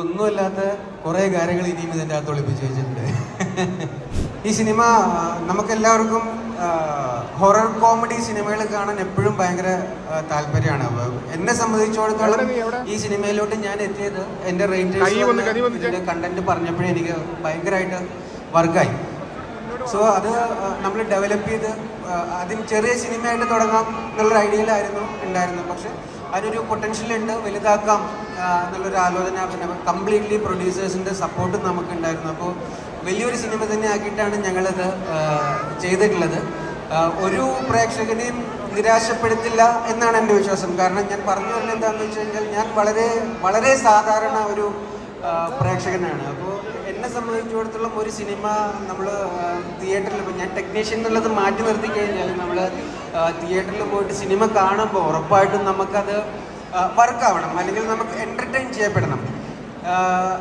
ഒന്നുമില്ലാത്ത കുറേ കാര്യങ്ങൾ ഇനിയും ഇതിൻ്റെ അകത്ത് ഒളിപ്പിച്ച് വെച്ചിട്ടുണ്ട്. ഈ സിനിമ നമുക്കെല്ലാവർക്കും ഹൊറർ കോമഡി സിനിമകൾ കാണാൻ എപ്പോഴും ഭയങ്കര താല്പര്യമാണ്. എന്നെ സംബന്ധിച്ചിടത്തോളം ഈ സിനിമയിലോട്ട് ഞാൻ എത്തിയത് എൻ്റെ റേറ്റേഴ്സ് കണ്ടന്റ് പറഞ്ഞപ്പോഴേ എനിക്ക് ഭയങ്കരമായിട്ട് വർക്കായി. സോ അത് നമ്മൾ ഡെവലപ്പ് ചെയ്ത് അതിന് ചെറിയ സിനിമയായിട്ട് തുടങ്ങാം എന്നുള്ളൊരു ഐഡിയയിലായിരുന്നു ഉണ്ടായിരുന്നത്. പക്ഷെ അതിനൊരു പൊട്ടൻഷ്യൽ ഉണ്ട്, വലുതാക്കാം എന്നുള്ളൊരു ആലോചന, പിന്നെ കംപ്ലീറ്റ്ലി പ്രൊഡ്യൂസേഴ്സിൻ്റെ സപ്പോർട്ടും നമുക്കുണ്ടായിരുന്നു. അപ്പോൾ വലിയൊരു സിനിമ തന്നെ ആക്കിയിട്ടാണ് ഞങ്ങളത് ചെയ്തിട്ടുള്ളത്. ഒരു പ്രേക്ഷകനെയും നിരാശപ്പെടുത്തില്ല എന്നാണ് എൻ്റെ വിശ്വാസം. കാരണം ഞാൻ പറഞ്ഞു വരുന്നത് എന്താണെന്ന് വെച്ച് കഴിഞ്ഞാൽ ഞാൻ വളരെ വളരെ സാധാരണ ഒരു പ്രേക്ഷകനാണ്. അപ്പോൾ എന്നെ സംബന്ധിച്ചിടത്തോളം ഒരു സിനിമ നമ്മൾ തിയേറ്ററിൽ, ഇപ്പോൾ ഞാൻ ടെക്നീഷ്യൻ എന്നുള്ളത് മാറ്റി നിർത്തി കഴിഞ്ഞാൽ നമ്മൾ തിയേറ്ററിൽ പോയിട്ട് സിനിമ കാണുമ്പോൾ ഉറപ്പായിട്ടും നമുക്കത് വർക്കാവണം, അല്ലെങ്കിൽ നമുക്ക് എൻ്റർടൈൻ ചെയ്യപ്പെടണം.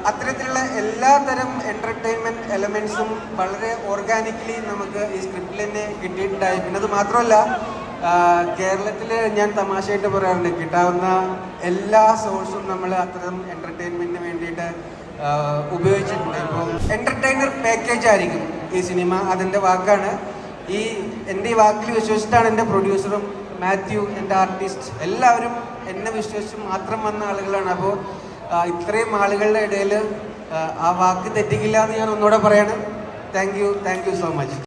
അത്തരത്തിലുള്ള എല്ലാതരം എൻ്റർടൈൻമെൻറ്റ് എലമെൻറ്റ്സും വളരെ ഓർഗാനിക്കലി നമുക്ക് ഈ സ്ക്രിപ്റ്റിൽ തന്നെ കിട്ടിയിട്ടുണ്ടായി. പിന്നെ അത് മാത്രമല്ല, കേരളത്തിൽ ഞാൻ തമാശയായിട്ട് പറയാറുണ്ട്, കിട്ടാവുന്ന എല്ലാ സോഴ്സും നമ്മൾ അത്തരം എൻ്റർടൈൻമെൻറ്റിന് വേണ്ടിയിട്ട് ഉപയോഗിച്ചിട്ടുണ്ട്. ഇപ്പോൾ എൻ്റർടൈനർ പാക്കേജ് ആയിരിക്കും ഈ സിനിമ, അതിൻ്റെ വാക്കാണ്. എൻ്റെ ഈ വാക്കിൽ വിശ്വസിച്ചിട്ടാണ് എൻ്റെ പ്രൊഡ്യൂസറും മാത്യു, എൻ്റെ ആർട്ടിസ്റ്റ് എല്ലാവരും എന്നെ വിശ്വസിച്ച് മാത്രം വന്ന ആളുകളാണ്. അപ്പോൾ ഇത്രയും ആളുകളുടെ ഇടയിൽ ആ വാക്ക് തെറ്റിക്കില്ല എന്ന് ഞാൻ ഒന്നുകൂടെ പറയാണ്. Thank you so much.